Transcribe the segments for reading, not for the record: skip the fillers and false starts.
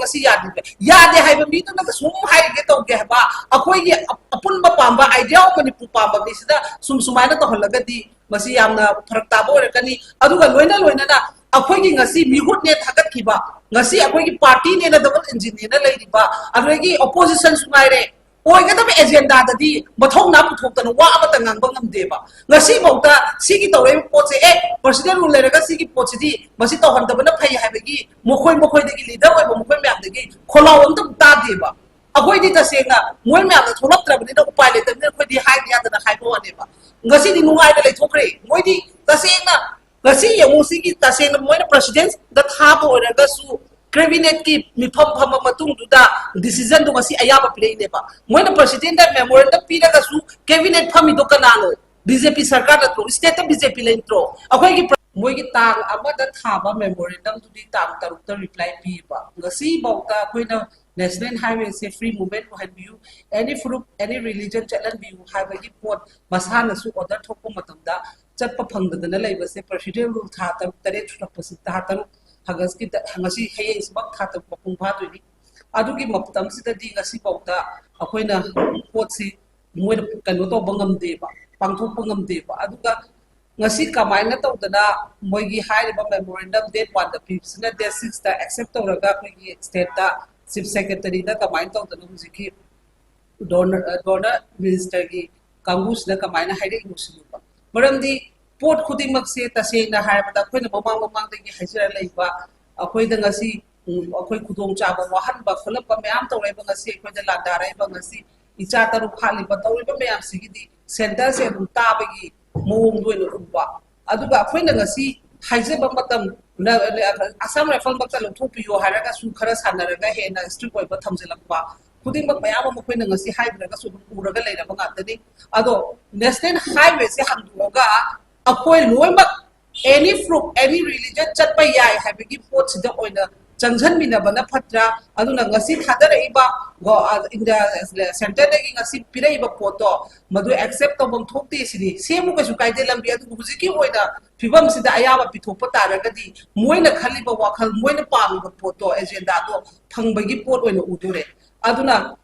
ngasi yade hai ba mi to na sum hai ge to ge ba akoi gi apun ba pamba idea mani pu pamba mi sida sumai na to holaga di masi yamna pharak ta bo re kani aduga loina na akoi gi ngasi mi hut ne thagat ki ba ngasi akoi gi party ne na double engine ne na lei ba adugi opposition sumai re ओइगदब agenda ददी मथौ ना पुथोक्तन वा अमत ngangbang ngamdeba ngasi bauta sigi tawre poche e president rule lerega sigi pochidi masi tawhandabna phai haibagi mokhoi degi leader oi mokhoi myam degi kholaw amta ta deba agoi di tasenga moi myam na tholap trabni da upai le tamne khoi di hai dia da hai bo aneba ngasi di nungai da le thokre moi di tasenga ngasi yamu sigi tasenga moi na president da tha bo rega su cabinet ki mifam pham matung duda decision du ngasi ayaba play ne ba moina president da memorandum pira ga su cabinet phami do kanalo bjp sarkar da to state bjp le intro akhoi gi moi gi tang amada thaba memorandum du di tang taruk ta reply pi ba ngasi bauta khoina national highway se free movement ko han view any group any religion chalan view highway gi pot masana su order thokko matamda chatpa phangda na leiba se president rule tha ta tare thuk pasit ta ta Hagas kita ngasi haye isbak khata pung phatu ni adugi maptam sida di ngasi bauta akoina potsi moina kanu to bangam de ba pangthok bangam de ba aduga ngasi kamaina to dana moigi haire ba memorandum date 1 the pips na date 6 ta accept to raga koigi state ta chief secretary da kamaina to dana hujiki donor minister gi kangus na kamaina haire musu ba maramdi pot khuding mak se tase na hai ba khoi na mamang de gi haisira leiba akhoi da ngasi akhoi khudong cha ba wahan ba kholap ba myam to rei ba ngasi akhoi da landa rai ba ngasi icha taru khali ba to ba myam sigi di center se dum ta ba gi mong doi no ba aduga akhoi na ngasi haise ba matam na asam rifle ba ta lo thu pi yo haraga su khara sanaraga he na strict oi ba thamjelak ba khuding mak myam ma khoi na ngasi highway ga su uraga leira ba ngatani ado national highway se hamduga akoi loimak any group any religion chatpa yai habigi pot sida oina changjan mina bana phatra aduna ngasi thadara iba go in the center degi ngasi pirai iba poto madu accept to bom thokti sini semu ka su kaide lambi adu hujiki oina phibam sida ayaba pithopa taragadi moina khaliba wakhal moina pamiba poto agenda do phangbagi pot oina udure aduna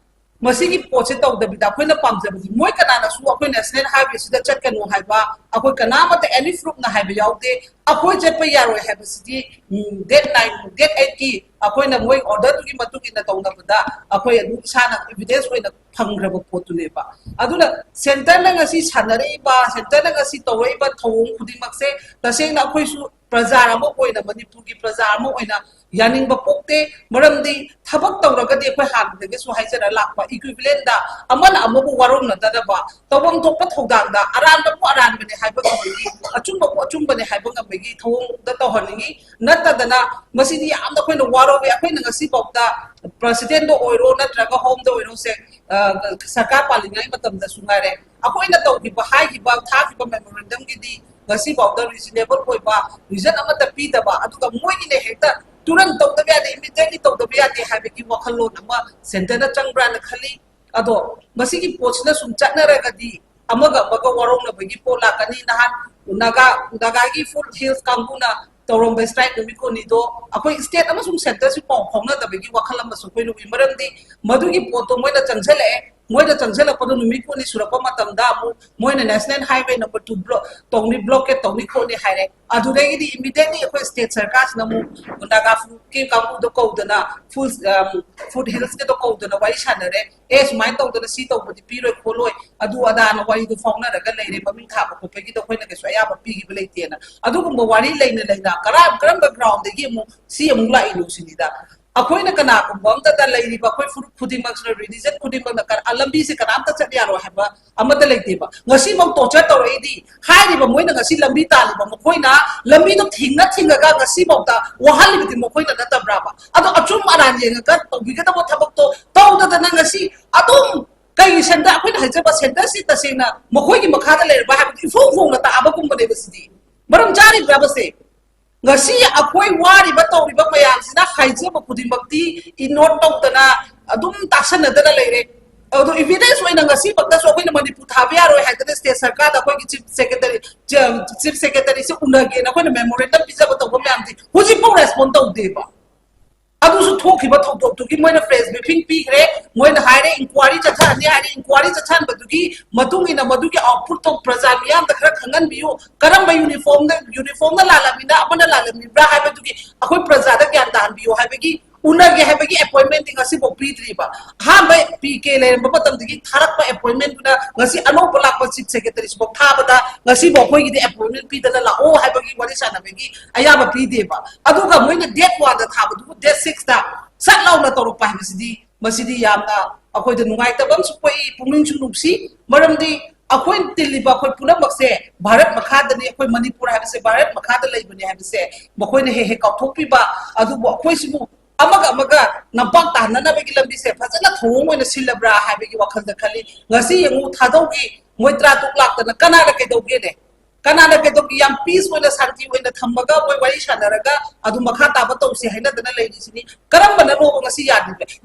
masigi poche to da bida khoina pamjabdi moi kana na su akoi national highway sida chatkanu haiba akoi kana mata any group na haiba yaude akoi jetpa yaroi haiba sidi date 9 date 8 ki akoi na moi order tu ki matu ki na to na bada akoi adu sana evidence oina phangraba potu ne ba aduna center na ngasi sanare ba center na ngasi towai ba thong khudi makse taseng na akoi su prajar amo oina manipur ki prajar amo oina yaning ba pokte maramdi thabak tawraga de khoi han de su haijara lakpa equivalent da amana amobu warong na da ba tawang tokpa thodang da aran ba ko aran bane haiba ngi achum bane haiba ngi thong da to holingi natta dana masidi amda khoi na waro be khoi na ngasi bokta president do oiro na traga home do oiro se sarkar palingai matam da sungare akoi na to ki ba hai ki ba tha ki ba memorandum gi di ngasi bokta reasonable koi ba reason amata pi da ba aduga moi ni ne hekta turan to da ya de immediately to da ya de habiki wakhalo nama center na changbra na khali ado masigi pochna sum chatna raga di amaga baga warong na bagi pola kani nahan naga gi full hills kanguna torom by strike mi ko ni do akoi state ama sum center si pong khong na da bagi wakhalam ma su koi no imaram di madugi poto moina changjale moina changjala padu mi ko ni surapa matam da mu moina national highway number 2 block tongni blockade tongni ko ni haire adu degi di immediately akoi state sarkar na mu naga fu ke kamu do ko dana full food hills ke do ko dana wai shanare es mai to dana si to bodi piro kholoi adu ada na wai do fauna daga leire mamin tha ko pe gi do khoi na ke so ya ba pi gi belai tena adu ko wari leina karam background degi mu si amung la inu sinida akoi na kana ko bom ta da leiri ba khoi furu khudi mak na religion khudi mak na kar alambi se kanam ta chadi aro haba amada leite ba ngasi mong torture to reidi khai ri ba moi na ngasi lambi ta li ba mo khoi na lambi to thinga ga ngasi mong ta wahali bi mo khoi na ta bra ba ado achum aran ye ka to bi ka ta mo thabak to da na ngasi atum kai senda akoi na haje ba senda si ta se na mo khoi ki makha da le ba ha fu na ta abakum ba de ba sidi maram jari ba ba se ngasi akoi wari ba to ba mayam sina haije ba khudi makti inot to tana adum tasana da leire ado evidence oina ngasi bakda so koina manipur thabi aro haidana state sarkar da koi chief secretary se unage na koina memorandum pizza ba to ba mayam di huji po respond to de ba अदुसु थोखिबा थौदोक्तुगी मोइना fresh briefing पीखरे मोइना हाइरे inquiry चथाने हाइरे inquiry चथान बदुगी मतुंगिना मदुगी आउटपुट तो प्रजा मियाम द खरा खंगन बियु करम यूनिफॉर्म दा लालामिना अपना लालामिब्रा हाइबदुगी अखोय प्रजा दा ज्ञान दान बियु हाइबगी उनगे हाइबगी appointment ngasi bo pidriba ha bai pk le matam digi tharak pa appointment na ngasi ano pala pa chief secretary bo thabada ngasi bo khoi gi appointment pidana la o haibagi wari sana begi ayaba pideba aduga moina date wa da thabadu date 6 da sat law na toru pa habisidi masidi yamna akhoi da nungai tabam su koi pungning chu nupsi maramdi akhoi tiliba khoi punamak se bharat makhada ni akhoi manipur habise bharat makhada leibani habise bokhoi ne he kauthokpi ba adu bo akhoi simu amaga nampak tahanan bagi lambi se fazana thong moina silabra haibagi wakhal da khali ngasi yengu thadaugi moitra tuklak tana kanada ke doge ne kanada ke dogi yam peace moina santi moina thammaga moi wari sanaraga adu makha taba tawse haina dana leini sini karamba na ro ngasi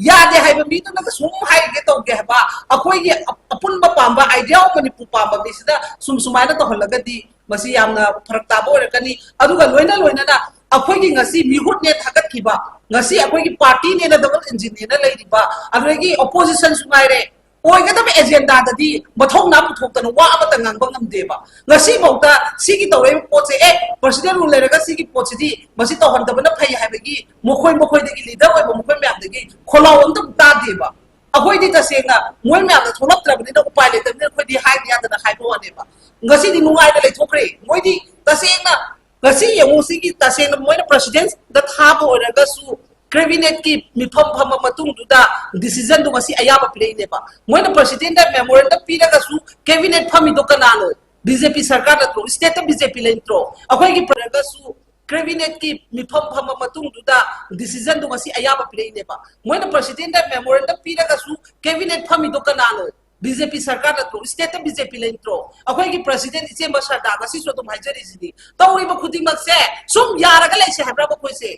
yade haiba mi to na sum hai ge toge ba akoi ge apun ba pamba idea mani pu pamba mi sida sumsumaina to holaga di masi yamna pharak taba orakani aduga loina na अखोई ngasi mihut ne thagat khiba ngasi अखोई की party ने double engine ने लेरिबा अखोई opposition सुनाइरे ओइगदब agenda ददी मथौ ना पुथोक्तन वा अमत ngang ngam देबा ngasi बौता सिगी तौरे पोचे ए प्रेसिडेंट रूल लेरगा सिगी पोचेदी मसी तो हंदबना फै हाइबगी मोखोई दगी लीडर ओइबो मोखोई म्याम दगी खोलाव अंत ता देबा अखोई दि तसेंगा मोय म्याम द थोलक्त्रबनि द उपाय लेतबनि अखोई दि हाइ दिया दना हाइबो वानेबा ngasi di nungai da leithokre moi di tasenga ngasi yengu sigi tasena moina president da thabo oraga su cabinet ki mifam phama matung duda decision du ngasi ayaba play neba moina president da memorandum piraga su cabinet phami do kanano bjp sarkar da tro state bjp lentro akhoi ki praga su cabinet ki mifam phama matung duda decision du ngasi ayaba play neba moina president da memorandum piraga su cabinet phami do kanano BJP सरकार तो state BJP लेंट्रो अखोई की president इसे मसरदा गसी सो तुम हाइजरी सिदी तौरी ब खुदिंग मक से सुम यारगा लेसे हैब्रा ब कोइ से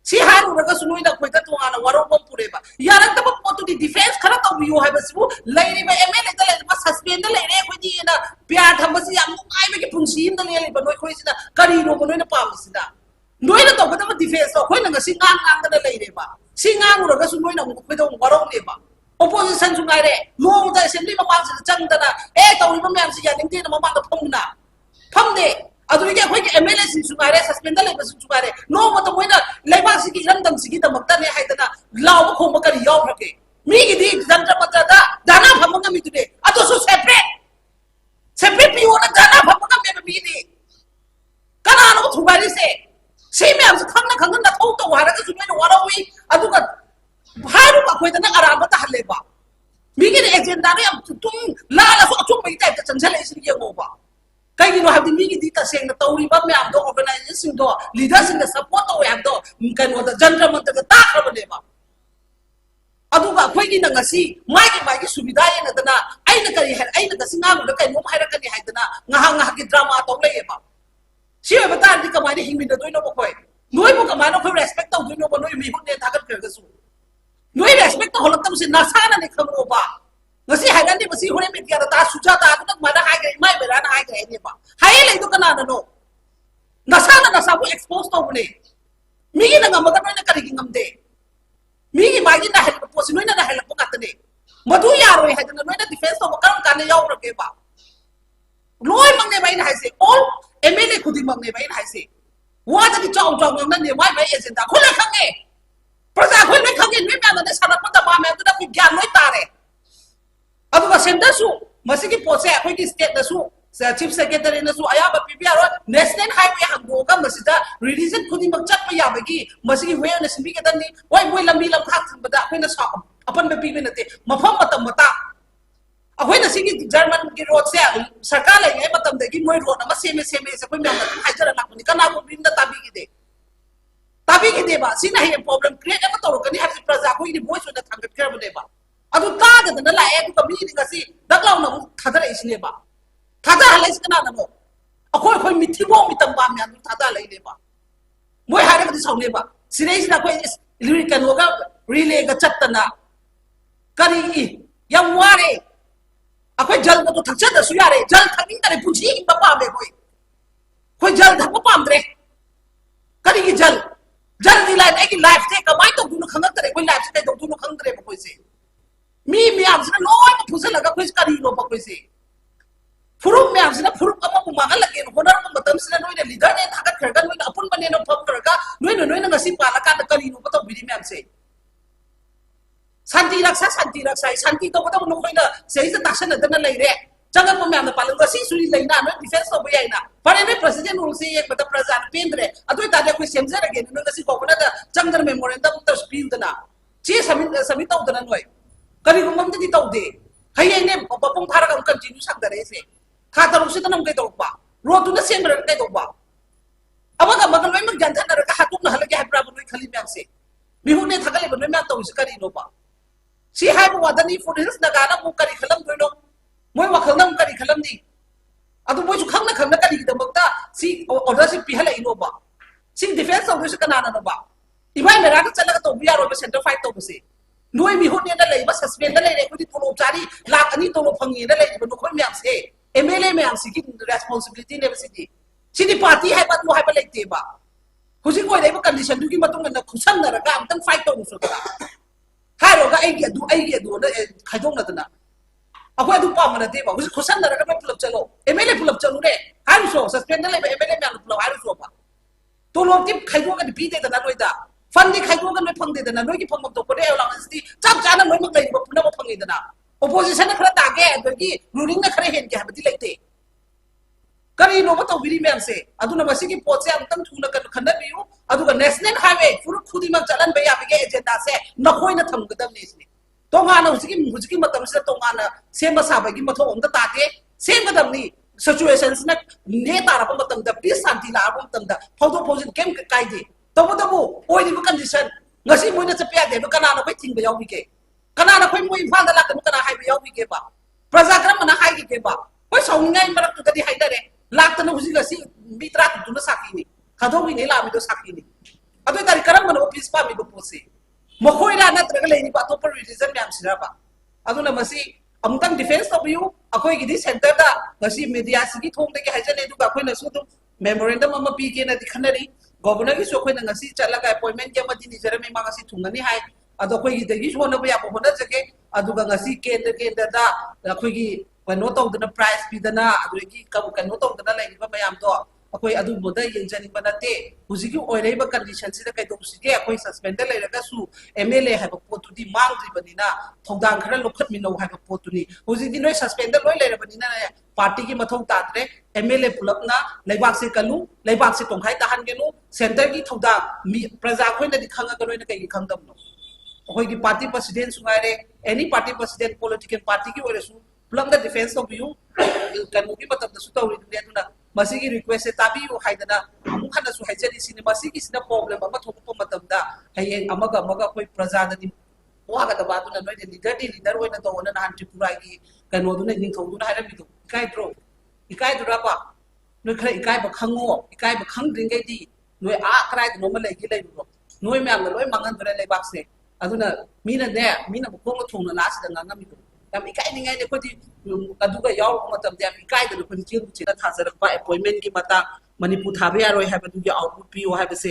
सी हारु रगा सुनुइ ना खोइ त तुआना वरो बम पुरेबा यारक तब पोतु दी डिफेंस खरा तो बियो है बसबु लेरी बे एमएलए त ले बस सस्पेंड ले रे खोइ दी ना प्यार थमसी याम नुआइ बे की फुंसी न ले ले बनोइ खोइ सिदा करी रो बनोइ ना पाम सिदा नोइ ना तो बदम डिफेंस तो खोइ ना गसी ngang दा ले रे बा सी ngang रगा सुनुइ ना खोइ तो वरो ले बा opposition sungaire long da assembly ma pang sa changdana tawri ba myam si yaning tin ma ma da phongna phamde aduri ke khoi ke mla sin sungaire suspend le ba sungaire no ma to moina leiba si ki randam si ki da makta ne haidana law ba khom ba kari yaw rake mi gi di jantra matra da dana phamga mi tude ato so separate pi ona dana phamga me mi ni kana no thugari se si myam sa khangna da thau to wara ka sunai wara wi aduga haru ba khoi da na araba ta haleba mi gi agenda ne tum la so achum mai ta chanchale sin ye ngo ba kai gi no habdi mi gi di ta seng na tawri ba me am do organization do leaders in the support to am do kan no da jantra mantra da ta khaba ne ba aduga khoi gi na ngasi mai gi subida ye na dana aina kari har aina da singa mu da kai mo haira kani haidana ngaha gi drama to le ba si ba ta di kamai ni hingmi da do no ba khoi noi bu kamai no khoi respect to do no ba noi mi hu ne thagat kar ga su noi respect to holak tam se nasana ne khamo ba ngasi hairan ni basi hore media da ta suja ta tak mada hai gai mai bera na hai gai ne ba hai le do kana na no nasa bu expose to ne mi gi na ngam ka na kari gi ngam de mi gi mai gi na hel po si noi na hel po kat ne madu ya ro hai na noi na defense to ka kan ne yaw ro ke ba loi mang ne bai na hai se all mla khudi mang ne bai na hai se wa da ki chong chong mang ne mai bai agenda khole khang ne प्रजा खोइ नै खगे नै म्यान ने सारा पता बा म्यान दा ज्ञान नै तारे अबुगा सेंटर सु मसिकी पोसे खोइ की स्टेट दसु चीफ सेक्रेटरी नसु अयाबा पीपीआर नेशनल हाईवे हंगो का मसिदा रिलीजन खुदी मक चट प याबगी मसिकी वे ने सिबी के दनी ओइ मोइ लंबी लं खाक बदा खोइ न सा अपन बे पीबे नते मफम मतम मता अखोइ न सिकी जर्मन की रोड से सरकार ले गए मतम दगी मोइ रोड न सेमे से खोइ म्यान हाइजर लाकनी कना को बिन दा ताबी की दे ताबी की देबा सिना हे प्रॉब्लम क्रिएट अमा तोरो कनी हाबि प्रजा को इनि वॉइस न थांगत कर बनेबा अदु ताग दन लाए अदु कमी नि गसी दक्लाव न थादर इसिनेबा थादा हलाइस कना नमो अखोय खोय मिथिबो मितम बा म्यान थादा लैनेबा मोय हारे कदि साउनेबा सिरेसिना खोय लिरि कनोगा रिले ग चत्तना करी यम वारे अखोय जल तो थक्छ दसु यारे जल थकिन तरे पुछि बपा बे खोय जल धप पामद्रे करी की जल जल्दी लाइन एक लाइफ थे कमाई तो गुण से मी मैम से लोन फुसल लगा कोई करी नो पा कोई से फुरुम मैम से फुरुम अमा को मांगा लगे होनर को मतम से नोई लीडर ने थागत खरगन नोई अपुन बने नो फम करगा नोई ngasi पाला का करी नो पतो बिरी मैम से शांति शांति तो पता नो कोई ना सही से ताशन नदन ले रे जगह को मैम पालन का सी सुरी लेना नो डिफेंस तो भई ना पर ने प्रेसिडेंट रूल से एक बता प्रजा पेंद्रे अदो तादे कोई सेमजे रगे नो ngasi को बना जंगदर मेमोरेंडम तो स्पील दना चे समित तो दना नोई करी को मम दी तो दे हये ने बपुंग फारा का कंटिन्यू सक दरे से खा तरुक से तनम के तो बा रो तु न सेम रन के तो बा अमगा मगल में मग जानथा नर का हातु न हलगे है प्रभु नोई खली मैम से बिहु ने थगले बनो मैम तो से करी नो बा सी हाय वादनी फुरिस नगाना मु करी खलम दोनो मोय वखलम करी खलम दी अदु मोय खंगना करी दमकता सी ऑर्डर से पिहले इनो बा सी डिफेंस ऑफ से कनाना नो बा इबाय मेरा का चलगा तो बिया रो सेंटर फाइट तो बसे नोय मिहु ने दा लेबा सस्पेंड दा लेरे कोदी तोलो चारी लाख अनि तोलो फंगी दा लेबा नो खोय मैम से एमएलए मैम से की रेस्पांसिबिलिटी ने बसे सी पार्टी है बात नो है लेते बा हुजी कोई लेबा कंडीशन दुकी मतुंग न खुसन नरगा अमतंग फाइट तो मुसुदा हारोगा आई दो खाइदोंना अखोय अदु पामना देबा हुज खुसन नरगा में पुलब चलो एमएलए पुलब चलो रे हारुसो सस्पेंड लेबा एमएलए मैन पुलब हारुसो बा तो लोग की खाइदोगा दी दे दना नोइदा फंडी खाइदोगा नोइ फंग दे दना नोइ की फंग तो परे लांगसती चप जाना नोइ मग लेबा पुना बा फंगी दना ओपोजिशन खरा तागे अदगी रूलिंग न खरे हेन के हबदी लेते करी नो बतो बिरी मैम से अदुना मसी की पोट से अमतंग थुना खन्ना बियु अदुगा नेशनल हाईवे फुरु खुदी मग चलन बे याबगे एजेंडा से नखोय न थमगदम नेसनी तोंगाना हुजिकी मतम से तोंगाना सेम साबगी मथो ओंदा ताते सेम गदमनी सिचुएशंस न ने ताराप मतम द पीस शांति लाप मतम द फौदो पोजिन केम काइदे तबो ओइदि कंडीशन ngasi मोइना चपिया दे कनाना कोइ थिंग याउबिके कनाना कोइ मोइ फान दा लाकन कना हाइबे याउबिके बा प्रजा क्रम ना हाइगे के बा कोइ सौंगाय मरक तदि हाइदरे लाक्तना हुजी गसी मित्रा तुना साकिनी खादोबि ने लामी तो साकिनी अदो तारि करम मन ऑफिस पा मी पोसे मखोइरा नत्रग लेनि बा तो पर रिलीजन मैम सिराबा अदुना मसी अमतंग डिफेंस ऑफ यू अखोइ गिदि सेंटर दा गसी मीडिया सिगी थोंग दे हाइजने दुगा अखोइना सु दु मेमोरेंडम अमा पी के ना दिखनरी गवर्नर की सो अखोइना ngasi चलगा अपॉइंटमेंट के मदि निजर में मा ngasi थुंगनी हाय अदो अखोइ गिदि सोना बया होना जगे अदुगा ngasi केंद्र दा अखोइ गी कनो तौदना प्राइस पीदना अदुगी कनो तौदना लेनिबा मयाम दो अखोइ अदु बोदा यंजनी बनते हुजिकी ओइरेबा कंडीशन सिदा कै दोसिगे अखोइ सस्पेंड लेरगा सु एमएलए हाइबा पोतुदी मांगद्रि बनिना थौदांग खरा लोखत मिनो हाइबा पोतुनी हुजिदी नोय सस्पेंड लोय लेरबनिना पार्टी की मथौ ताद्रे एमएलए पुलपना लेबाक से कलु लेबाक से तोंखाय ताहनगेनु सेंटर की थौदा प्रजा खोइना दि खंगा गनोइना कै खंगदमनो अखोइ की पार्टी प्रेसिडेंट सुगारे any party president political party की ओरेसु पुलम द डिफेंस ऑफ यू कनु की मतलब द सुतौरि दुना मसी की रिक्वेस्ट से ताबी यो हाइदना अमु खना सु हाइजरी सिने मसी की सिना प्रॉब्लम अमा थोकप मतमदा हयें अमगा कोई प्रजा दनि वागा द बादुना नोइ लीडर होइना तोना नान त्रिपुरा की कनो दुना निंथौदुना हाइरा बिदु इकाय दुराबा नोइ खरा इकाय ब खंगो इकाय ब खंग्रिंगै दि नोइ आ खराय नो म लेगी लेबो नोइ म्याम लोइ मंगन दुरे लेबाक से अदुना मीना बकोंग थोंना लास the ngangamidu yam ikai ningai ne khodi aduga yaw matam de ikai de khodi chiru china thajarak ba appointment ki mata manipur thabe yaroi ha ba du ya output pi ha ba se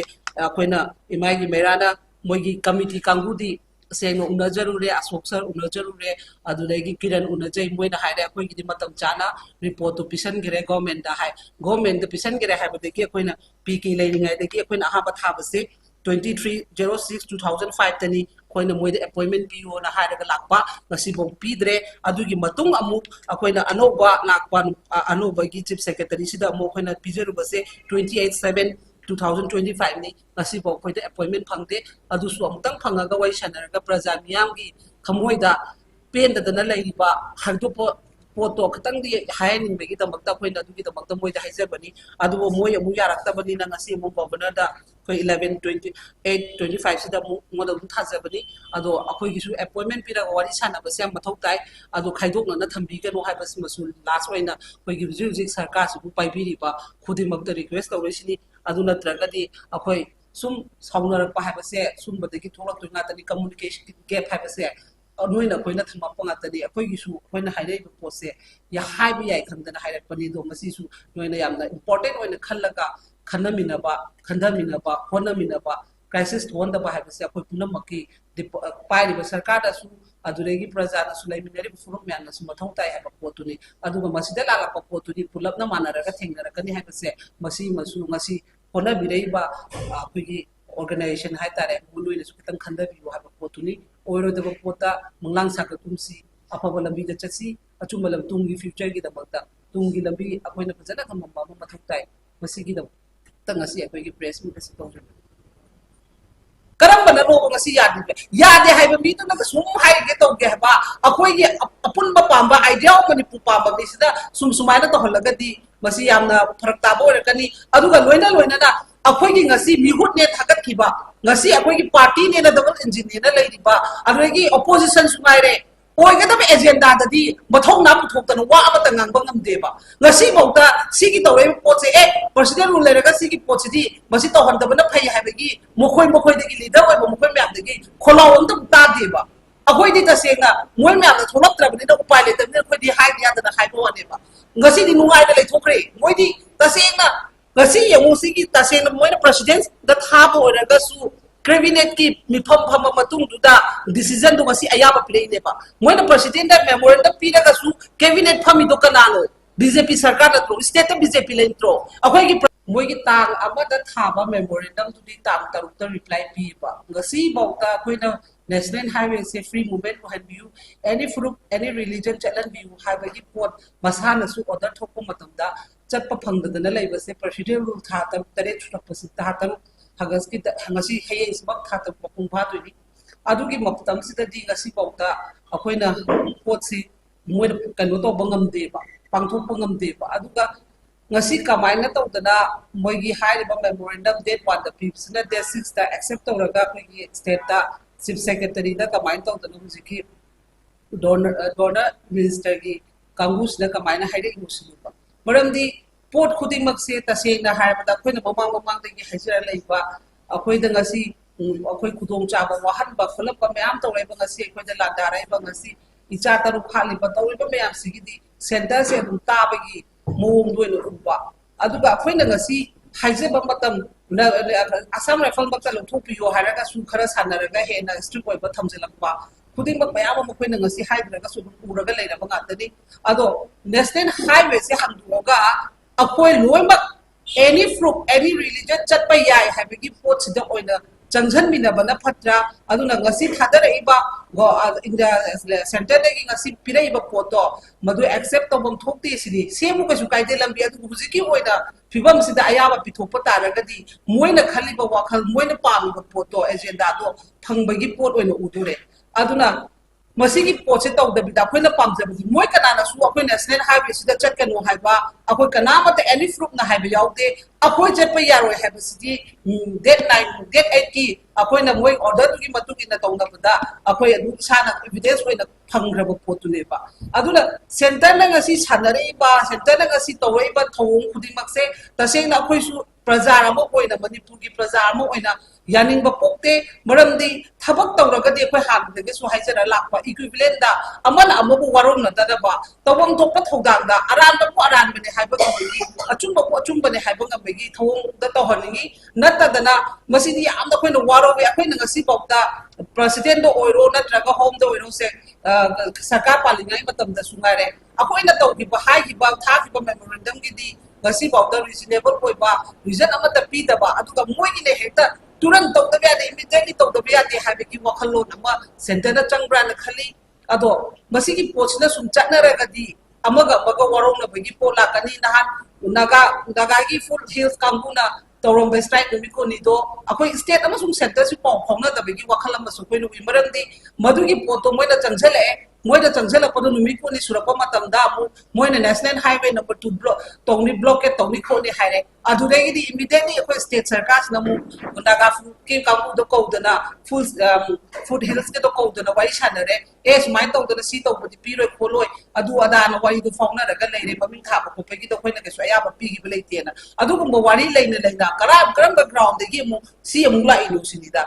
koina imai gi merana moi gi committee kangudi seng unajaru re asok sir unajaru re adudagi kiran unajai moina haire akoi gi matam chana report to pisan gire government da hai government de pisan gire ha ba de ki koina pk leiningai de ki koina ha ba tha ba se 2306/2005 tani koina moide appointment pi na hairaga lakpa ngasi bong pidre adugi matung amuk akoina anoba lakpa anoba gi chief secretary sida mo koina pijeru base 28/7/2025 ni ngasi bong koide appointment phangde adu su amutang phangaga wai sanaraga praja miyam gi khamoida pen da na laiba hagdopo poto khatang di hayaning begi tamakta koina adugi tamakta moida haijabani adu moi amu yarakta bani na ngasi mo governor da 11/28/25 sida model thajabani ado akoi gisu appointment pira wari sana base mathau tai ado khaidok na thambi ke no haibas masul last waina koi gi jik sarkar su pai biri ba khudi mak request awresini adu natragadi akoi sum saunarak pa haibase sum badagi tholak toina tani communication gap haibase noina koina thama panga tani akoi gisu koina hairei pose ya haibi yai khandana hairak pani do masi su noina yamna important oina khallaga khandaminaba hondaminaba crisis thonda ba habase akoi punamaki पाइरिबा सरकारदासु अदुरेगी प्रजादासु लेमिनरी फुरुम म्यानसु मथौ ताइ हाबा पोतुनि अदुगा मसिदा लालापा पोतुनि पुलपना मानरगा थेंगरकनी हाबसे मसी मसु ngasi होना बिरेबा अखोगी organization hai tare mului ne sukitan khanda bi wa ba potuni oiro de pota manglang sa ka tumsi apa balam bi da chasi achu malam tungi future gi da bakta tungi lambi akoi na pajana ka mamba ma mathuk tai masi gi da tangasi akoi gi press mi kasi tong karam bana ro ngasi yade hai ba mi to na sum hai ge to ge ba akoi gi apun ba pamba idea mani pu pamba mi sida sum sumai na to holaga di masi yamna pharak ta bo re kani aduga loina na अखोगी ngasi mihut ne thagat khiba ngasi अखोगी party ne na double engine ne na leiba अखोगी opposition sungaire ओइगे तब agenda ददी मथौ ना पुथोक्तन वा अमत ngang ngam deba ngasi mauta sigi tawre potse e president rule lerega sigi potsi masi tawhan dabana phai habegi mokhoi degi leader oi mokhoi myam degi kholaw am ta deba अखोई दी तसेंगा मोय ma'am ना थोलप त्रबनि ना उपाय ले तबने अखोई दी हाइ दिया तना हाइ बोनेबा ngasi di nungai da leithokre moy di तसेंगा ngasi yang sigi tasieng moy na president da thabo oraga su cabinet ki mifam pham matung du da decision du ngasi ayaba play ne ba moy na president da memorandum pi da su cabinet phami do kanalo BJP sarkar da tro state BJP le intro akhoi ki moy ki tang ama da thaba memorandum tu di tang taruk ta reply pi ba ngasi bauta akhoi na national highway se free movement ko han view any group any religion chalan view highway ki pot masana su order thokko matam da चप्पा फंगदना लेबसे president rule था तब तरे छुटपसि था तब हगस की हंगसी हेय इसबक था तब पकुं फादुनी अदुगी मपतम सिददी ngasi पौता अखोइना पोटसी मोय कनो तो बंगम देबा पांगथोक बंगम देबा अदुगा ngasi कमाइना तौदना मोयगी हाइरिबा मेमोरेंडम डेट 1 द पिप्सना डेट 6 दा एक्सेप्ट तौरगा कोई स्टेट दा चीफ सेक्रेटरी दा कमाइन तौदना हुजिकी डोनर मिनिस्टर की कांगुसना कमाइना हाइरे इमुसिबा मरमदी पोट खुदिंग मक्से तसेना हायबदा खोइना ममांग दगी हाइजरा लेबा अखोइदा ngasi अखोइ खुदोंग चाबा वाहन बा खलप म्याम तौरेबा ngasi अखोइदा लादाराइबा ngasi इचा तरु खालिबा तौरेबा म्याम सिगिदी सेंटर से दु ताबगी मोंग दोइनो उबा अदुगा अखोइना ngasi हाइजेबा मतम असम राइफल मक्ता लथोपियो हायरागा सु खरा सानरगा हेना स्ट्रिक ओइबा थमजलकबा खुदिंग मैम मखोइना ngasi हाइद्रगा सु उरगा लेरबा ngaतनी अदो नेशनल हाईवे से हमदुगा अखोइ लोइमक एनी फ्रूट एनी रिलीजन चटपा याय हाइबगी पोट सिदा ओइना चंगजन मिनबना फत्रा अदुना ngasi थादरइबा गो इन द सेंटर दगी ngasi पिरइबा पोटो मदु एक्सेप्ट तबम थोक्ति सिदि सेमु कसु काइदे लंबी अदु हुजिकी ओइना फिबम सिदा अयाबा पिथोप तारगदी मोइना खलिबा वाखल मोइना पामिबा पोटो एजेंडा दो फंगबगी पोट ओइना उदुरे अदुना मसीगी पोचे तौदबिदा अखोइना पामजबदी मोय कनाना सु अखोइ नेशनल हाईवे सिदा चटकनो हाइबा अखोइ कनामा ते एनी फ्रूट ना हाइबा याउदे अखोइ चटपा यारोय हाइबा सिदी डेट 9 डेट 8 की अखोइना मोय ऑर्डर की मतुगिना तौदबदा अखोइ अदु साना एविडेंस ओइना फंग्रबा पोतुनेबा अदुना सेंटर ना ngasi सानरेबा सेंटर ना ngasi तौरेबा थौंग खुदिमक्से तसेंना अखोइ सु प्रजा अमा ओइना मणिपुर की प्रजा अमा ओइना यानिंगबा पोक्ते मरमदी थबक तौरगदी अखोइ हागदगे सु हाइजरा लाकबा इक्विवेलेंट दा अमन अमबु वरोंग नदबा तवंग थोपा थौदांगदा अरानबा अरानबने हाइबा गंबगी अचुंबने हाइबा गंबगी थौंग दा तौहनिंगी नतदना मसिदी यामदा अखोइना वारोबे अखोइना ngasi पौता प्रेसिडेंट दो ओइरो नत्रगा होम दो ओइरो से सरकार पालिंगाई मतम दा सुंगारे अखोइना तौगिबा हाइगिबा थागिबा मेमोरेंडम गिदी ngasi पौता रीजनेबल ओइबा रीजन अमता पीदबा अदुगा मोइगी ने हेक्ता तुरंत तौदबे यादे इमीडिएटली तौदबे यादे हाइबगी वखलो नमा सेंटर ना चंगब्रा ना खली अदो मसिगी पोचना सुम चटनरगदी अमगा बगा वरोंग बगी पोला कनी नहान नागा की फुल हिल्स कांगुना तौरम स्ट्राइक नुमिको निदो अखोइ स्टेट अमसुम सेंटर सु पाउ फाउना दबगी वखल अमसु कोइ नुइ मरमदी मदुगी पोतो मोइना चंगजले मोइना चंगजलपदो नुमिको नि सुरपा मतमदा मोइना नेशनल हाईवे नंबर 2 ब्लॉक तौनी ब्लॉकेट तौनी खोनि हाइरे अदुदेगी इमीडिएटली अखोइ स्टेट सरकार नमु नागा फुड के कांगु दो कौदना फुड हिल्स के दो कौदना वाई सानरे ए सुमाइ तौदना सी तौबदि पिरोय खोलोय अदु अदाना वाई दो फाउना रगा लेरे ममिंग थाबा खोपगी दो खोइना के सोया बपीगी बलेतेना अदुगुम वारी लेना करा करम बैकग्राउंड दगी मु सी अमु लाई नु सिनिदा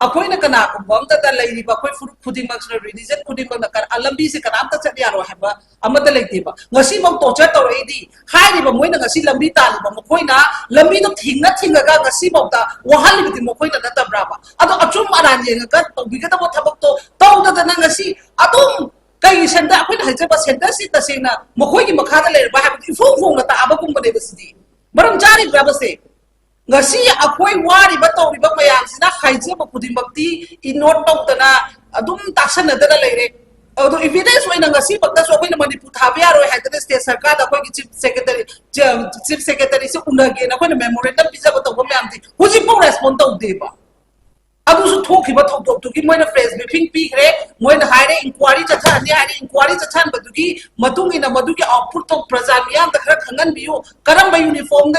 अखोइना कनागुम्बा अमता लैरिबा अखोइ फुरुप खुदिंगमक्सना रिलीजन खुदिंगमक्ना लंबी से कनामता चट यारो हाबा अमता लैतेबा ngasi mong torture tawreidi hairiba moina ngasi lambi taliba mokoina lambi no thinga ngasi mongta wahali biti mokoina data braba ado achum aran yenga ka tobigata mo thabak to tawda da ngasi adum kai senda akoina hajaba senda si tasena mokoi gi makhada leirba habi fung na ta abagum bane basidi maram jari braba se ngasi akoi wari ba tawriba mayam sina khaije ba khudimakti inot tawdana adum taksana da leire ado evidence oina ngasi bakta so akoina manipur thabi aro haidana state sarkar da koi chief secretary se unage na akoina memorandum pizza ba tawba mayam di huji po respond tawdeba adu su thokiba thokdok tu ki moina press briefing pi khre moina haire inquiry chatha ani haire inquiry chathan badugi matung ina madugi output to praja miyam da khara khangan biyu karam ba uniform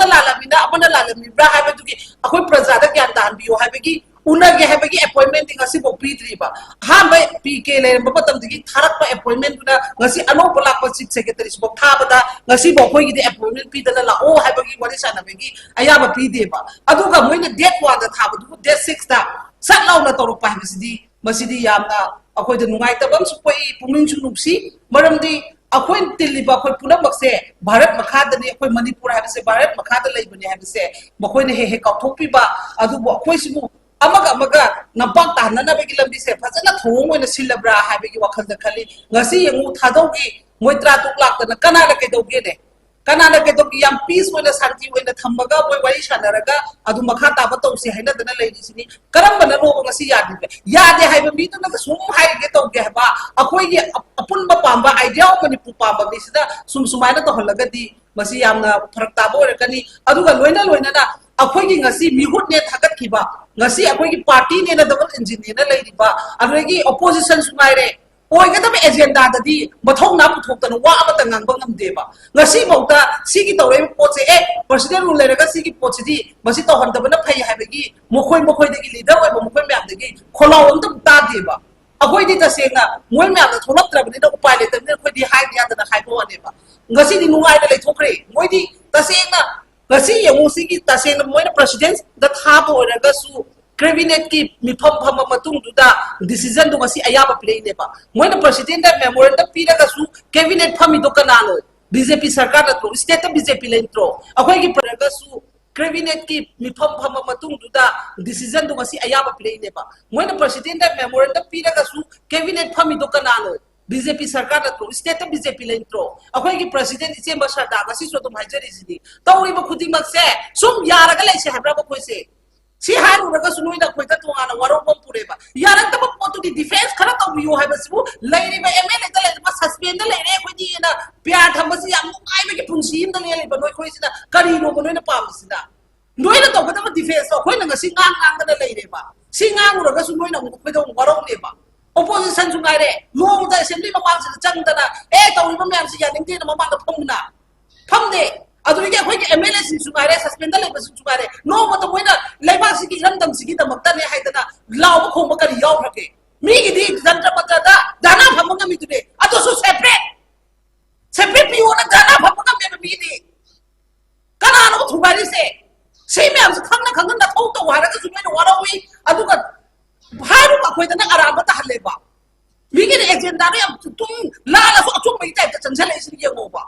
da lalamina amana lalami bra ha badugi akoi praja da gyan dan biyu ha bagi unage ha bagi appointment ngasi bo pidriba ha ba pk le batam digi tharak pa appointment na ngasi ano bola pa chief secretary bo thabada ngasi bo koi gi appointment pi da la o ha bagi wari sana bagi aya ba pi deba adu ga moina date wa da thabadu date 6 da sat law na toro pa masidi yamna akoi da nungai tabam su koi puming chu nupsi maram di akoi tiliba akoi punamak se bharat makha da ni akoi manipur ha se bharat makha da lai bani ha se makoi ne he kauthopi ba adu bo akoi simu amaga nampak tahanan bagi lambi se fazana thong moina silabra ha bagi wakhal da khali ngasi yengu thadogi moitra tuklak da kanala ke doge ne kanala ke dogi yam peace moina santi moina thambaga moi wari sanaraga adu makha ta ba tawsi haina dana leini sini karam bana ro ngasi yade hai ba mi to na sum hai ge to ge ba akoi ge apun ba pamba idea mani pu pamba ni sida sumaina to holaga di masi yamna pharak ta bo rekani aduga loina na akoi gi ngasi mihut ne thagat khiba ngasi akoi gi party ne na double engine ne lai riba agregi opposition sumaire oi ga tabe agenda da di mathong na puthok ta wa amata ngang bangam deba ngasi bauta sigi tawre poche president rule le ga sigi poche di masi to hon da bana phai ha begi mokhoi da gi leader oi mokhoi myam da gi kholaw on ta deba akoi di ta senga moi myam da tholap tra bani da upai le tamne khoi di hai dia da khai bo ne ba ngasi di nungai da le thokre moi di ta senga ngasi yengu sigi ta senga moi na president da thabo ora ga su cabinet ki mifam pham matung duda decision do ngasi ayaba play ne ba moi na president da memorandum pi ga su cabinet phami do kanano bjp sarkar da to state bjp lentro akoi gi ga su cabinet ki mifam pham matung duda decision do ngasi ayaba play ne ba moi na president da memorandum pi ga su cabinet phami do kanano BJP sarkar da to state BJP lentro akoi gi president ise ba sarda ga si so to haijari sidi tawri ba khuding mak se sum yara ga lai se habra ba khoi se si haru raga sunoi da khoi ta to ana waro bom pure ba yara ta ba potu di defense khara to biyo ha ba sibu lairi ba MLA da lai ba suspend da lai re khoi di na pya tham ba si am ai ba ki phungsi im da lai ba noi khoi sida kari ro ba noi na pam sida noi na to ba ta defense khoi na ngasi ngang da lai re ba si ngang raga sunoi na khoi da waro ne ba opposition sungai re long da assembly ma pang sa chang da na tawri ba myam si ya ning te na ma da phom de aduri ke khoi ke MLA si sungai re suspend da le ba sungai re no ma to moina laiba si ki ram dam si ki da mak ta ne hai da na law ba khom ba kari yaw phake mi gi di jantra patra da dana pham ga mi tu de ato so separate pi ona dana pham ga me mi di kana no thu ba ri se myam sa khang na thau to wa ra ga sungai no wa ra wi adu ka haru ka khoi da na araba ta halle ba mi gi agenda re tum la so achum mai ta chan chale sin ye ngo ba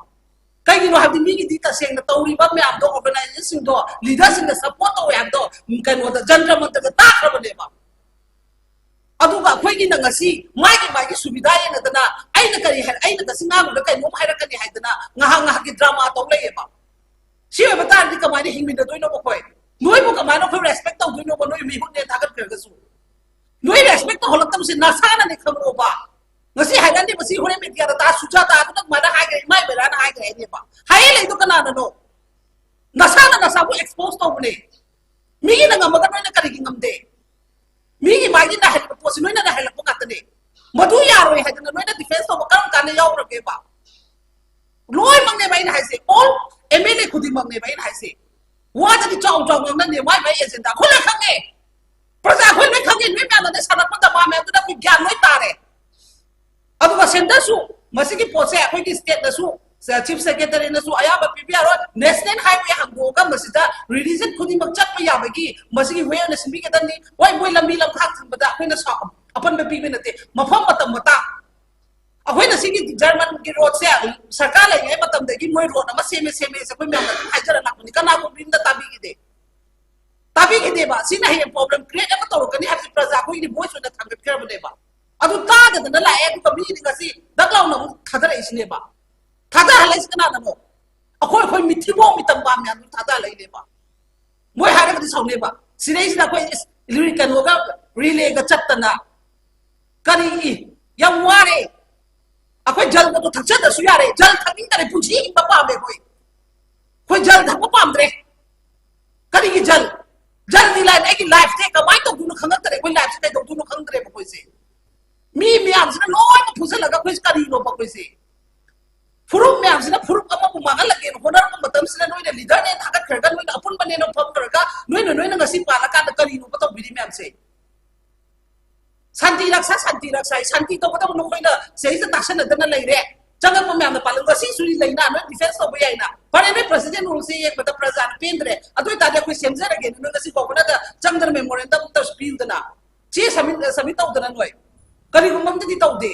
kai gi no habdi mi gi di ta seng na tawri ba me am do organization do leaders in the support to am do kan no da jantra man ta ta khra ba ne ba adu ga khoi gi na ngasi mai gi subida ye na da na ai na kari har ai na singa mu da kai mo hai ra kan hai da na nga gi drama to le ba si ba ta di ka mai hing mi da do no ba khoi noi bu ka mai no khoi respect to do no ba noi mi hu ne ta ka ga su noi respect to holak tam se na sana ne khamo ba ngasi hairan ni basi hore media ta suja ta tu ma da hai ga mai be ran hai ga ne ba hai le do kana no na sana na sa bu expose to ne mi gi na ngam ga noi na kari gi ngam de mi gi mai gi na hai po si noi na hai la po ka ne madu ya ro hai na noi na defense to ba kam ka ne yaw ro ke ba loi mang ne bai na hai se all MLA khudi mang ne bai na hai se wa ta di chong ngam na ne mai bai agenda khole khang ne प्रजा खोई नै खगे नै म्यान ने सारा पता बा म्यान दा ज्ञान नै तारे अदुगा सेंटर सु मसिकी पोसे खोई की स्टेट दसु चीफ सेक्रेटरी ने अयाब पीबीआर नेशनल हाईवे हंगोगा मसिदा रिलीजन खुदी मकचत में याबगी मसिगी वे ने सिमी के दनी ओय मोय लंबी लमखाक थंबदा अखोइना अपन में पीबे नते मफम मतम मता अखोइना सिगी जर्मन की रोड से सरकार ले मतम दगी मोय रोड अमा सेमे सेमे से कोई म्याम हाइजर लाकनी कना को बिंदा ताबी के देबा सिना हे प्रॉब्लम क्रिएट अमा तोरकनी हाबि प्रजा को इनि वॉइस न थांगत करब देबा अदु तादना लाए अदु कमी नि गसी दगलाव न थादर इसिनेबा थादा हलाइस कना नमो अखोय मिथिबो मितम बाम या थादा लइनेबा मोय हारे गदि सौनेबा सिरेसिना कोइ लिरि कनोगा रिले ग चत्तना करी यम वारे अखोय जल को थक्चद सु यारे जल थकिन तरे पुछि बपा बे कोई जल धप पामद्रे करी की जल दी लाइन एकी लाइफ थे कमाई तो गुनु खंगत तरे कोई लाइफ से तो गुनु खंगद्रे कोई से मी म्याम से लोय को फुसल लगा कोई करी नो कोई से फुरुम म्याम से फुरुम अमा को मांगल लगे होनर को मतम से नोय लीडर ने थागत खरगन नोय अपन बने नो फम करगा नोय ngasi पाला का करी नो पतो बिरी म्याम से शांति रक्षा शांति तो पतो नो कोइना सेहि से तासन दना लेरे जंग को म्याम पालन गसी सुरी लेना नो डिफेंस तो बयाइना पर ने प्रेसिडेंट रूल से एक बता प्रजा पेंद्रे अदोय तादे कोई सेमजर अगे नो ngasi को बना द जंगदर मेमोरेंडम तो स्पील दना चे समित तो दना नोय करी गुमम दि तो दे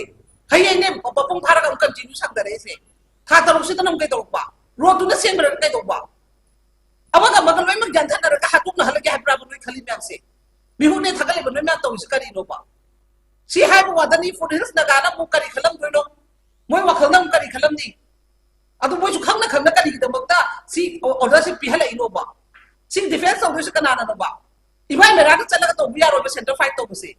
हये ने पपम थारा का कंटिन्यू सकदरे से था तरुक से तनम के तोपा रोड न सेम रन के तोपा अबगा मगल में मग जानथा न का हातुक न हलगे हाब्रा बन खली म्याम से बिहु ने थगले बन म्याम तो करी नोपा सी हाइब वादनी फुरिस नगाना मु करी खलम दोनो मोय वखलम करी खलम दी अदु मोय खंगना करी दमकता सी ऑर्डर से पिहले इनोबा सी defence of this Kanana nova इबाय मेरा के चलगा तो बिया रो सेंटर फाइट तो बसे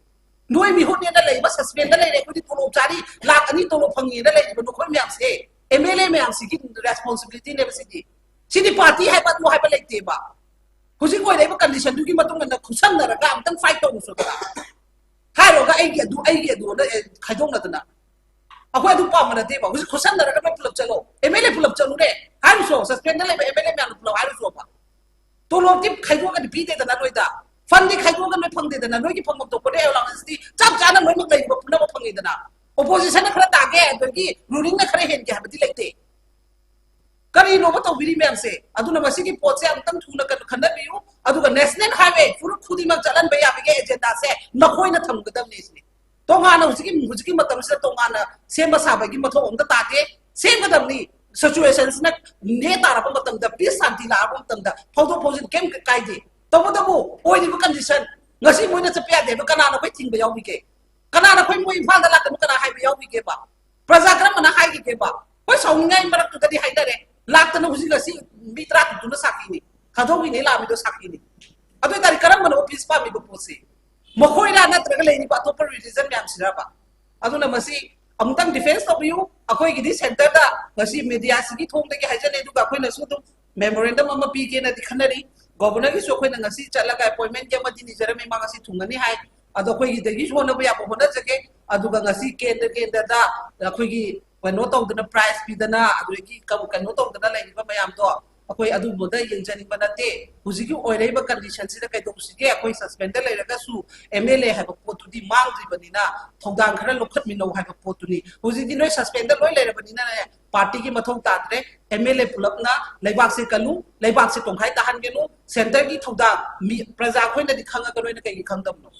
नोय बिहु ने न लेबा सस्पेंड ले रे कोदी तोलो चारी लाख अनि तोलो फंगी न ले बनो खोय म्याम से एमएलए म्याम सी की रिस्पांसिबिलिटी ने बसे सी पार्टी है बात वो है लेते बा हुजी कोई लेबा कंडीशन दुकी मतुंग न खुसन नरगा अमतंग फाइट तो मुसोदा हारोगा आई अदु खाइदों नदना अखोय अदु पाम नते बा हुजी खुसन नरगा न पुलब चलो एमएलए पुलब चलो रे हाइसो सस्पेंड ले एमएलए म्याम पुलब हाइसो बा तो लोग टिप खाइदों का पी दे दना नोइदा फंडी खाइदों का नोइ फंग दे दना नोइ की फंग तो कोरे लांगसती चप जाना नोइ मग लेबा पुना फंगी दना opposition खरा तागे अदगी रूलिंग न खरे हेन के हबदी लेते करी नो बतो बिरी मैम से अदुना मसी की पोत से अंतम थुना कन खंदा बियु अदुगा नेशनल हाईवे फुल खुदी मग चलन बे याबगे एजेंडा से नखोय न थमगदम नेसनी तो गाना हुजकी मतम से तो गाना सेम साबगी मथो ओंदा ताते सेम गदमनी सिचुएशंस न ने तारप मतम द पीस शांति लाप मतम द फोटो पोजिट केम काइदे तो बदबो ओइदि condition ngasi moina chapya de kana na khoi thingba yawi ke kana na khoi moi phal da la kana hai ba yawi ke ba praja kram na hai ke ba koi saungai marak ka di hai da re lak na husi gasi mitra tu na sakini ni khado bi ne la mi do sakini ni adu tari karam na office pa mi bo posi mo khoi ra na tra le ni ba to per reason myam sira ba adu na masi amtang defense of you akoi gi di center da ngasi media sigi thong de ge hai jane du ga khoi na su tu memorandum ama pi ke na di khanari governor की सोखोय नंगसी चलगा appointment के मदि निजर में मागसी थुंगनी हाय अदो खोय गी दगी सोन बया होना जगे अदुगा ngasi केंद्र दा खोय गी कनो तौदना प्राइस पिदना अदुगी कनो तौदना लेबा मयाम तो अखोय अदु बोदा यंजनी बनते हुजिगी ओइरेबा कंडीशन से कई दोसिगे अखोय सस्पेंड लेरगा सु एमएलए है पोतुदी मांगद्रि बनिना थौदान खरा लोखत मिनो है पोतुनी हुजिगी नोय सस्पेंड लोय लेरबनिना पार्टी की मथौ ताद्रे एमएलए पुलपना लेबाक से कलु लेबाक से तोंखाय ताहन गेनु सेंटर की थौदा प्रजा खोयना दि खंगा गनोय न कई खंगदमनो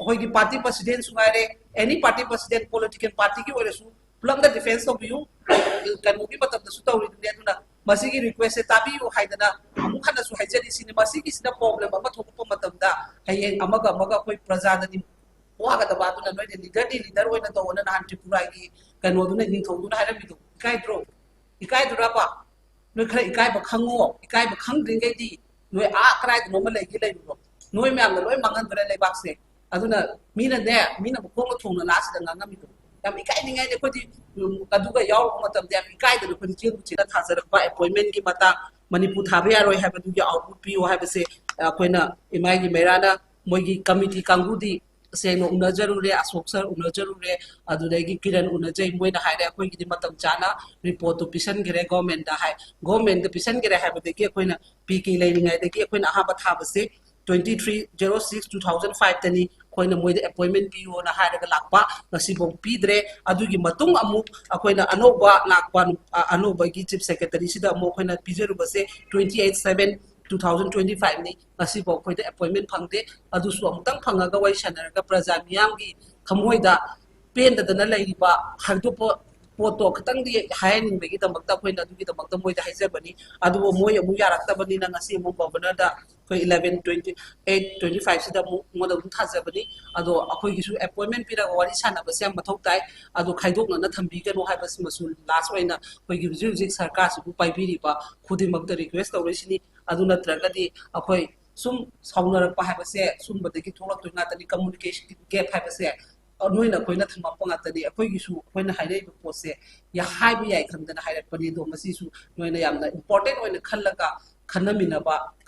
अखोय की पार्टी प्रेसिडेंट सुगारे any party president political party की ओरेसु पुलंग द डिफेंस ऑफ यू कनु की मतलब सु तौरी दुना मसीगी रिक्वेस्ट से ताबी यो हाइदना अमु खना सु हाइजरी सिने मसीगी सिना प्रॉब्लम अमा थोकप मतमदा हये अमगा कोई प्रजा दनि वागा द बादुना नोय लीडर होइना तो ओना नान त्रिपुरा की कनो दुना निंग थौदुना हाइरा बिदु इकाय दुरापा नोय खरे इकाय ब खंगो इकाय ब खंग्रिंगै दि नोय आ कराय नो म लेगी लेबो नोय म्याम लोय मंगन बरे लेबाक से अदुना मीना बखोंग थोंना लास the ngangamidu yam ikai ningai ne khodi aduga yaw matam de ikai de khodi chiru chira thajarak ba appointment ki mata manipur thabe yaroi ha ba du gi output pi ho ha ba se koina imai gi merana moi gi committee kangudi seno unajaru re asok sir unajaru re adudagi kiran unajai moina haire akoi gi matam chana report to pisan gere government da hai government de pisan gere ha ba de ki koina pk leiningai de ki koina ha ba tha ba se 2306 2005 tani ꯑꯩꯈꯣꯏꯅ ꯃꯣꯏꯗ ꯑꯦꯄꯣꯏꯟꯃꯦꯟ ꯄꯤꯌꯣꯅ ꯍꯥꯏꯔꯒ ꯂꯥꯛꯄ ꯉꯁꯤꯐꯥꯎ ꯄꯤꯗ꯭ꯔꯦ ꯑꯗꯨꯒꯤ ꯃꯇꯨꯡ ꯑꯃꯨꯛ ꯑꯩꯈꯣꯏꯅ ꯑꯅꯧꯕ ꯂꯥꯛꯄ ꯑꯅꯧꯕꯒꯤ ꯆꯤꯐ ꯁꯦꯀ꯭ꯔꯦꯇꯔꯤꯁꯤꯗ ꯑꯃꯨꯛ ꯑꯩꯈꯣꯏꯅ ꯄꯤꯖꯔꯨꯕꯁꯦ 28/7/2025 ꯅꯤ ꯉꯁꯤꯐꯥꯎ ꯑꯩꯈꯣꯏꯗ ꯑꯦꯄꯣꯏꯟꯃꯦꯟ ꯐꯪꯗꯦ ꯑꯗꯨꯁꯨ ꯑꯃꯨꯛꯇꯪ ꯐꯪꯉꯒ ꯋꯥꯔꯤ ꯁꯥꯟꯅꯔꯒ ꯄ꯭ꯔꯖꯥ ꯃꯤꯌꯥꯝꯒꯤ ꯊꯃꯣꯏꯗ ꯄꯦꯟꯗꯗꯅ ꯂꯩꯔꯤꯕ ꯍꯥꯏꯗꯣꯛꯄ ꯄꯣꯠꯇꯣ ꯈꯤꯇꯪꯗꯤ ꯍꯥꯏꯍꯟꯅꯤꯡꯕꯒꯤꯗꯃꯛꯇ ꯑꯩꯈꯣꯏꯅ ꯑꯗꯨꯒꯤꯗꯃꯛꯇ ꯃꯣꯏꯗ ꯍꯥꯏꯖꯕꯅꯤ ꯑꯗꯨꯕꯨ ꯃꯣꯏ ꯑꯃꯨꯛ ꯌꯥꯔꯛꯇꯕꯅꯤꯅ ꯉꯁꯤ ꯑꯃꯨꯛ ꯒꯣꯚꯔꯅꯔꯗ ꯑꯩꯈꯣꯏ 11/28/25 ꯁꯤꯗ ꯑꯃꯨꯛ ꯃꯣꯏꯗ ꯑꯗꯨꯝ ꯊꯥꯖꯕꯅꯤ ꯑꯗꯣ ꯑꯩꯈꯣꯏꯒꯤꯁꯨ ꯑꯦꯄꯣꯏꯟꯃꯦꯟ ꯄꯤꯔꯒ ꯋꯥꯔꯤ ꯁꯥꯟꯅꯕꯁꯦ ꯌꯥꯝ ꯃꯊꯧ ꯇꯥꯏ ꯑꯗꯣ ꯈꯥꯏꯗꯣꯛꯅꯅ ꯊꯝꯕꯤꯒꯅꯨ ꯍꯥꯏꯕꯁꯤꯃꯁꯨ ꯂꯥꯁ ꯑꯣꯏꯅ ꯑꯩꯈꯣꯏꯒꯤ ꯍꯧꯖꯤꯛ ꯍꯧꯖꯤꯛ ꯁꯔꯀꯥꯔꯁꯤꯕꯨ ꯄꯥꯏꯕꯤꯔꯤꯕ ꯈꯨꯗꯤꯡꯃꯛꯇ ꯔꯤꯀ꯭ꯋꯦꯁ ꯇꯧꯔꯤꯁꯤꯅꯤ ꯑꯗꯨ ꯅꯠꯇ꯭ꯔꯒꯗꯤ ꯑꯩꯈꯣꯏ ꯁꯨꯝ ꯁꯥꯎꯅꯔꯛꯄ ꯍꯥꯏꯕꯁꯦ ꯁꯨꯝꯕꯗꯒꯤ ꯊꯣꯛꯂꯛꯇꯣꯏ ꯉꯥꯛꯇꯅꯤ ꯀꯝꯃꯨꯅꯤꯀꯦꯁꯟ ꯒꯦꯞ ꯍꯥꯏꯕꯁꯦ ꯅꯣꯏꯅ ꯑꯩꯈꯣꯏꯅ ꯊꯝꯃꯛꯄ ꯉꯥꯛꯇꯅꯤ ꯑꯩꯈꯣꯏꯒꯤꯁꯨ ꯑꯩꯈꯣꯏꯅ ꯍꯥꯏꯔꯛꯏꯕ ꯄꯣꯠꯁꯦ ꯍꯥꯏꯕ ꯌꯥꯏ ꯈꯪꯗꯅ ꯍꯥꯏꯔꯛꯄꯅꯤ ꯑꯗꯣ ꯃꯁꯤꯁꯨ ꯅꯣꯏꯅ ꯌꯥꯝꯅ ꯏꯝꯄꯣꯔꯇꯦꯟ ꯑꯣꯏꯅ ꯈꯜꯂꯒ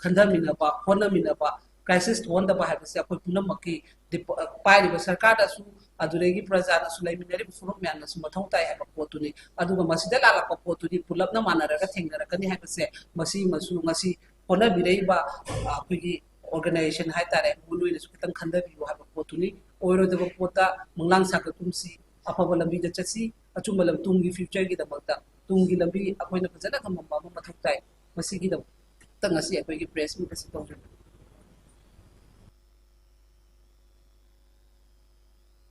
ꯈꯟꯊꯃꯤꯟꯅꯕ ꯍꯣꯠꯅꯃꯤꯟꯅꯕ ꯀ꯭ꯔꯥꯏꯁꯤꯁ ꯊꯣꯛꯍꯟꯗꯕ ꯍꯥꯏꯕꯁꯦ ꯑꯩꯈꯣꯏ ꯄꯨꯝꯅꯃꯛꯀꯤ ꯄꯥꯏꯔꯤꯕ ꯁꯔꯀꯥꯔꯗꯁꯨ ꯑꯗꯨꯗꯒꯤ ꯄ꯭ꯔꯖꯥꯅꯁꯨ ꯂꯩꯃꯤꯟꯅꯔꯤꯕ ꯐꯨꯔꯨꯞ ꯃꯌꯥꯝꯅꯁꯨ ꯃꯊꯧ ꯇꯥꯏ ꯍꯥꯏꯕ ꯄꯣꯠꯇꯨꯅꯤ ꯑꯗꯨꯒ ꯃꯁꯤꯗ ꯂꯥꯛꯂꯛꯄ ꯄꯣꯠꯇꯨꯗꯤ ꯄꯨꯂꯞꯅ ꯃꯥꯟꯅꯔꯒ ꯊꯦꯡꯅꯔꯛꯀꯅꯤ ꯍꯥꯏꯕꯁꯦ ꯃꯁꯤꯃꯁꯨ ꯉꯁꯤ ꯍꯣꯠꯅꯕꯤꯔꯛꯏꯕ ꯑꯩꯈꯣꯏꯒꯤ ꯑꯣꯔꯒꯅꯥꯏꯖꯦꯁꯟ ꯍꯥꯏꯇꯥꯔꯦ ꯅꯣꯏꯅꯁꯨ ꯈꯤꯇꯪ ꯈꯟꯊꯕꯤꯌꯨ ꯍꯥꯏꯕ ꯄꯣꯠꯇꯨꯅꯤ ꯑꯣꯏꯔꯣꯏꯗꯕ ꯄꯣꯠꯇ ꯃꯪꯂꯥꯡ ꯁꯥꯒꯠꯀꯨꯝꯁꯤ ꯑꯐꯕ ꯂꯝꯕꯤꯗ ꯆꯠꯁꯤ ꯑꯆꯨꯝꯕ ꯇꯨꯡꯒꯤ ꯐ꯭ꯌꯨꯆꯔꯒꯤꯗꯃꯛꯇ ꯇꯨꯡꯒꯤ ꯂꯝꯕꯤ ꯑꯩꯈꯣꯏꯅ ꯐꯖꯅ ꯊꯝꯃꯝꯕ ꯑꯃ ꯃꯊꯧ ꯇꯥꯏ ꯃꯁꯤꯒꯤꯗꯃꯛꯇ ꯉꯁꯤ ꯑꯩꯈꯣꯏꯒꯤ ꯄ꯭ꯔꯦꯁ ꯃꯤꯠ ꯑꯁꯤ ꯇꯧꯖꯕꯅꯤ